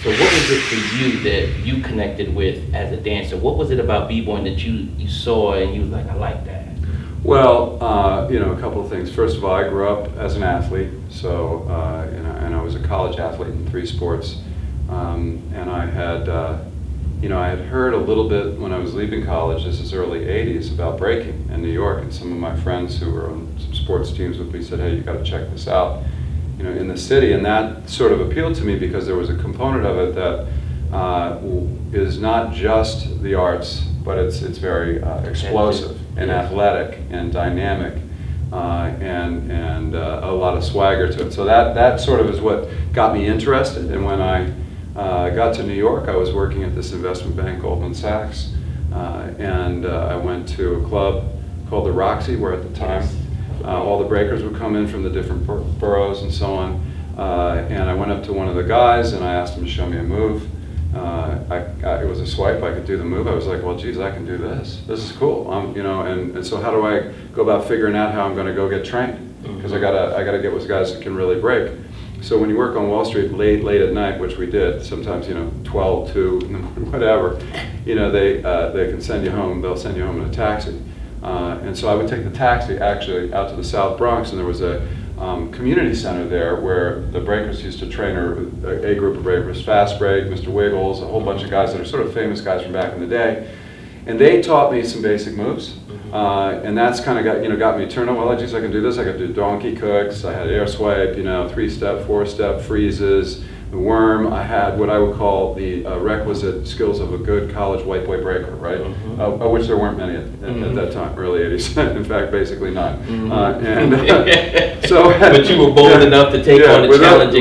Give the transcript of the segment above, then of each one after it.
So what was it for you that you connected with as a dancer? What was it about b-boying that you saw and you was like, I like that? Well, a couple of things. First of all, I grew up as an athlete, so and I was a college athlete in 3 sports, and I had heard a little bit when I was leaving college. This is early '80s about breaking in New York, and some of my friends who were on some sports teams with me said, "Hey, you got to check this out." In the city, and that sort of appealed to me because there was a component of it that is not just the arts, but it's very explosive and athletic and dynamic, and a lot of swagger to it. So that sort of is what got me interested. And when I got to New York, I was working at this investment bank, Goldman Sachs, and I went to a club called the Roxy, where at the time all the breakers would come in from the different boroughs and so on. And I went up to one of the guys and I asked him to show me a move. It was a swipe, I could do the move. I was like, well, geez, I can do this. This is cool. And so how do I go about figuring out how I'm going to go get trained? Because I gotta get with guys that can really break. So when you work on Wall Street late at night, which we did, sometimes 12, 2, whatever, they can send you home. They'll send you home in a taxi. And so I would take the taxi actually out to the South Bronx, and there was a community center there where the breakers used to train, or a group of breakers, Fast Break, Mr. Wiggles, a whole bunch of guys that are sort of famous guys from back in the day. And they taught me some basic moves, and that's kind of got me turned on. Well, geez, I can do this. I could do donkey kicks. I had air swipe, 3-step, 4-step freezes, the worm. I had what I would call the requisite skills of a good college white boy breaker, right? Of which there weren't many at that time, early '80s. In fact, basically none. But you were bold enough to take on the challenge.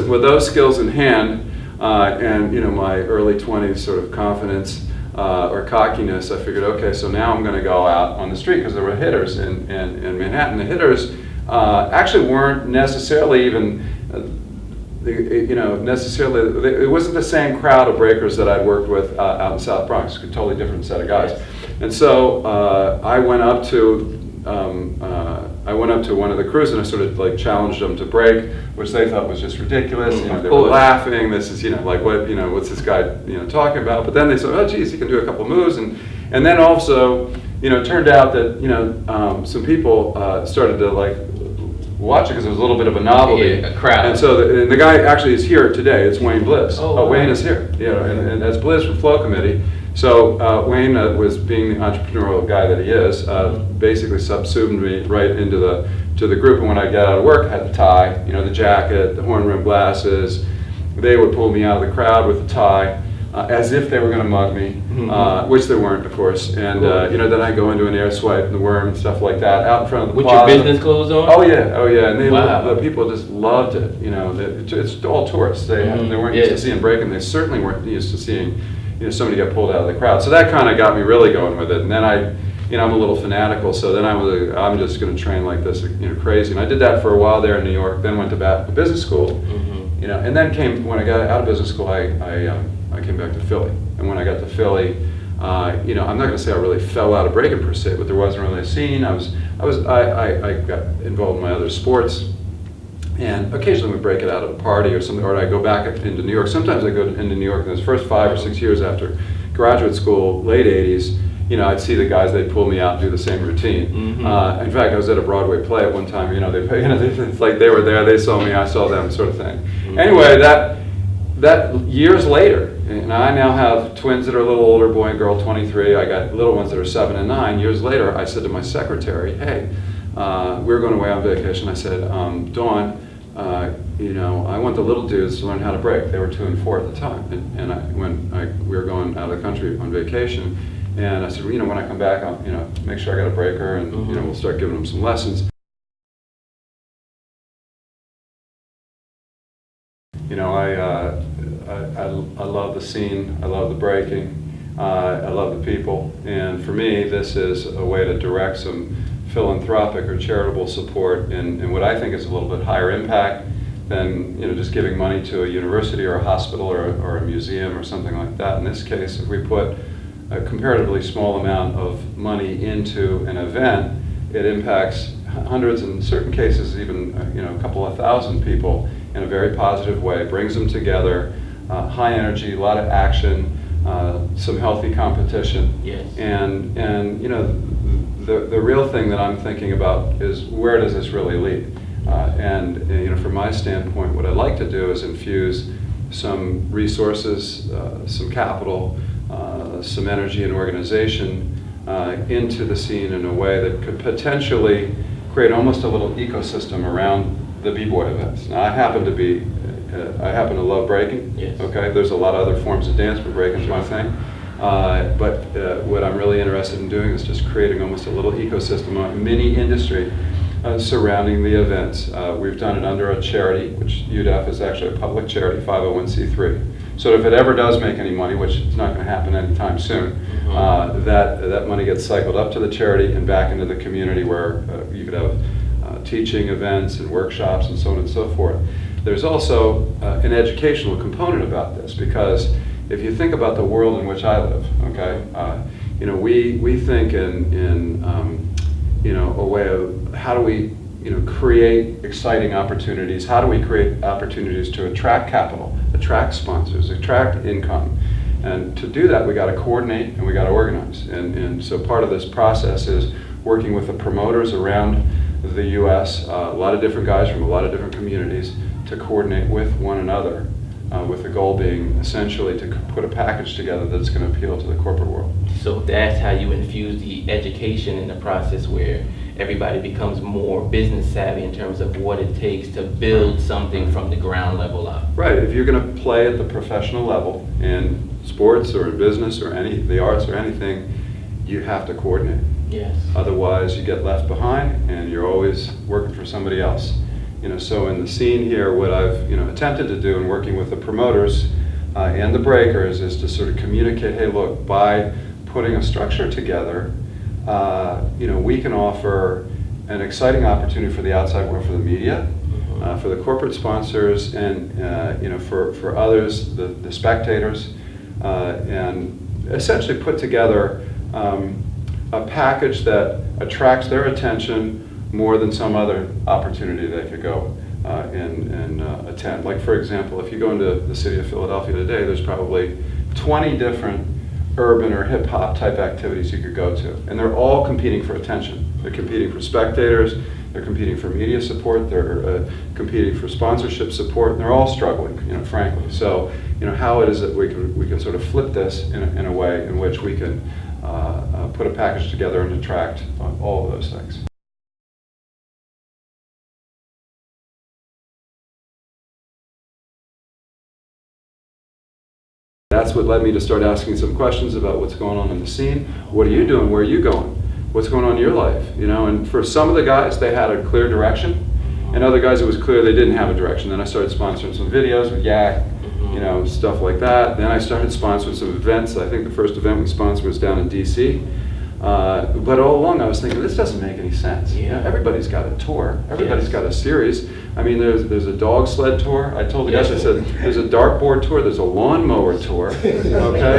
With those skills in hand, and my early 20s sort of confidence or cockiness, I figured, okay, so now I'm going to go out on the street, because there were hitters in Manhattan. The hitters actually weren't necessarily even. It wasn't the same crowd of breakers that I'd worked with out in South Bronx. A totally different set of guys. And so I went up to one of the crews and I sort of like challenged them to break, which they thought was just ridiculous. They were laughing. This is what's this guy talking about? But then they said, oh geez, he can do a couple moves, and then also it turned out that some people started to like watch it because it was a little bit of a novelty. A crowd. And so the guy actually is here today. It's Wayne Bliss. Wayne is here. And that's Bliss from Flow Committee. So Wayne was, being the entrepreneurial guy that he is, basically subsumed me right into the group. And when I got out of work, I had the tie, the jacket, the horn rimmed glasses. They would pull me out of the crowd with the tie, as if they were going to mug me, which they weren't, of course. And then I go into an air swipe and the worm and stuff like that out in front of the plaza. With your business clothes on? Oh yeah, and the people just loved it. It's all tourists. They weren't used to seeing breaking. They certainly weren't used to seeing somebody get pulled out of the crowd. So that kind of got me really going with it. And then I'm a little fanatical. So then I'm just going to train like this, crazy. And I did that for a while there in New York. Then went to business school. And then when I got out of business school, I came back to Philly. And when I got to Philly, I'm not going to say I really fell out of breaking per se, but there wasn't really a scene. I got involved in my other sports, and occasionally we break it out at a party or something, or I go back into New York. Sometimes I go into New York in those first 5 or 6 years after graduate school, late '80s. I'd see the guys, they'd pull me out and do the same routine. In fact, I was at a Broadway play at one time. It's like they were there, they saw me, I saw them, sort of thing. Anyway, that years later, and I now have twins that are a little older, boy and girl, 23. I got little ones that are 7 and 9. Years later, I said to my secretary, hey, we were going away on vacation. I said, Dawn, I want the little dudes to learn how to break. They were 2 and 4 at the time. And we were going out of the country on vacation, and I said, when I come back, I'll make sure I got a breaker, and we'll start giving them some lessons. I love the scene, I love the breaking, I love the people, and for me this is a way to direct some philanthropic or charitable support in what I think is a little bit higher impact than just giving money to a university or a hospital or a museum or something like that. In this case, if we put a comparatively small amount of money into an event, it impacts hundreds, in certain cases even a couple of thousand people in a very positive way, brings them together, high energy, a lot of action, some healthy competition. Yes. And you know, the real thing that I'm thinking about is where does this really lead? And you know, from my standpoint, what I'd like to do is infuse some resources, some capital, some energy and organization into the scene in a way that could potentially create almost a little ecosystem around the B-Boy events. Now, I happen to love breaking. Yes. Okay, there's a lot of other forms of dance, but breaking's my thing. But what I'm really interested in doing is just creating almost a little ecosystem, a mini industry surrounding the events. We've done it under a charity, which UDEF is actually a public charity, 501c3. So if it ever does make any money, which is not going to happen anytime soon, that money gets cycled up to the charity and back into the community where you could have teaching events and workshops and so on and so forth. There's also an educational component about this, because if you think about the world in which I live, okay, you know, we think in you know, a way of how do we, you know, create exciting opportunities, how do we create opportunities to attract capital, attract sponsors, attract income. And to do that, we got to coordinate and we got to organize. And so part of this process is working with the promoters around the U.S., a lot of different guys from a lot of different communities, to coordinate with one another, with the goal being essentially to put a package together that's going to appeal to the corporate world. So that's how you infuse the education in the process, where everybody becomes more business savvy in terms of what it takes to build something from the ground level up. Right. If you're going to play at the professional level in sports or in business or the arts or anything, you have to coordinate. Yes. Otherwise, you get left behind and you're always working for somebody else. You know, so in the scene here, what I've, you know, attempted to do in working with the promoters and the breakers is to sort of communicate, hey, look, by putting a structure together, you know, we can offer an exciting opportunity for the outside world, for the media, for the corporate sponsors, and you know, for others, the spectators, and essentially put together a package that attracts their attention more than some other opportunity they could go and attend. Like, for example, if you go into the city of Philadelphia today, there's probably 20 different urban or hip-hop type activities you could go to, and they're all competing for attention. They're competing for spectators, they're competing for media support, they're competing for sponsorship support, and they're all struggling, you know, frankly. So, you know, how it is that we can sort of flip this in a way in which we can put a package together and attract all of those things. That's what led me to start asking some questions about what's going on in the scene. What are you doing? Where are you going? What's going on in your life? You know, and for some of the guys, they had a clear direction, and other guys, it was clear they didn't have a direction. Then I started sponsoring some videos with Yak, you know, stuff like that. Then I started sponsoring some events. I think the first event we sponsored was down in DC. But all along I was thinking, this doesn't make any sense. Yeah. You know, everybody's got a tour. Everybody's got a series. I mean, there's a dog sled tour. I told the guys, I said, there's a dartboard tour, there's a lawnmower tour, okay?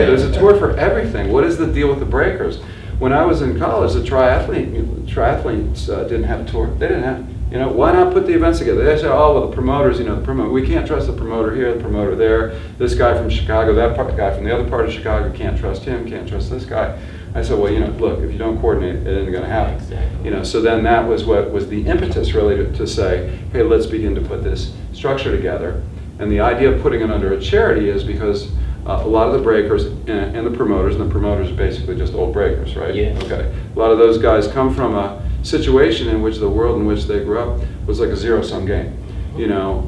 There's a tour for everything. What is the deal with the breakers? When I was in college, the triathletes didn't have a tour. They didn't have, you know, why not put the events together? They said, oh, well, the promoters, you know, we can't trust the promoter here, the promoter there, this guy from Chicago, guy from the other part of Chicago, can't trust him, can't trust this guy. I said, well, you know, look, if you don't coordinate, it isn't going to happen. Exactly. You know, so then that was what was the impetus really to say, hey, let's begin to put this structure together. And the idea of putting it under a charity is because a lot of the breakers and the promoters are basically just old breakers, right? Yeah. Okay. A lot of those guys come from a situation in which the world in which they grew up was like a zero-sum game. You know,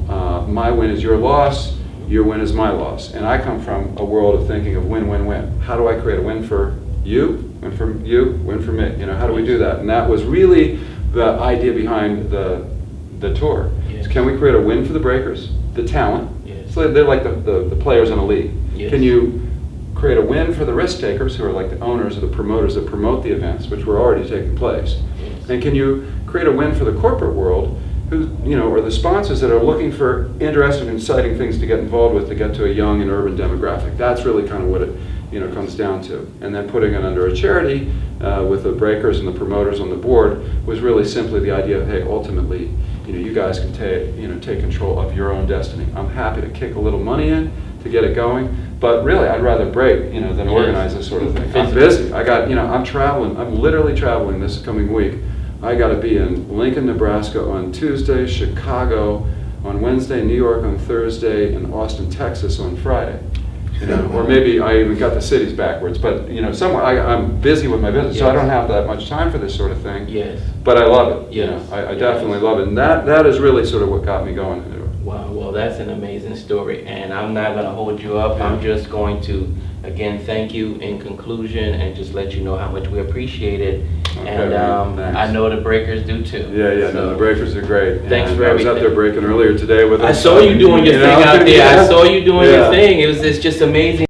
my win is your loss, your win is my loss. And I come from a world of thinking of win-win-win. How do I create a win for you, win for you, win for me? You know, how do we do that? And that was really the idea behind the tour. Yes. Can we create a win for the breakers, the talent? Yes. So they're like the players in a league. Yes. Can you create a win for the risk takers, who are like the owners or the promoters that promote the events, which were already taking place? Yes. And can you create a win for the corporate world, who, you know, or the sponsors that are looking for interesting and exciting things to get involved with to get to a young and urban demographic? That's really kind of what it, you know, comes down to. And then putting it under a charity with the breakers and the promoters on the board was really simply the idea of, hey, ultimately, you know, you guys can take control of your own destiny. I'm happy to kick a little money in to get it going. But really, I'd rather break, than Yes. organize this sort of thing. I'm Physically. busy. I'm traveling. I'm literally traveling this coming week. I got to be in Lincoln, Nebraska on Tuesday, Chicago on Wednesday, New York on Thursday, and Austin, Texas on Friday. Or maybe I even got the cities backwards. But somewhere I'm busy with my business, so I Yes. don't have that much time for this sort of thing. Yes. But I love it. Yes. I Yes. definitely love it, and that is really sort of what got me going into it. Wow, well, that's an amazing story, and I'm not going to hold you up. I'm just going to, again, thank you in conclusion and just let you know how much we appreciate it. Okay, And thanks. I know the breakers do too. Yeah, So, the breakers are great. Thanks And for I was out there everything. breaking earlier today with them. I saw you doing your thing out there. I saw you doing Yeah. your thing. It's just amazing.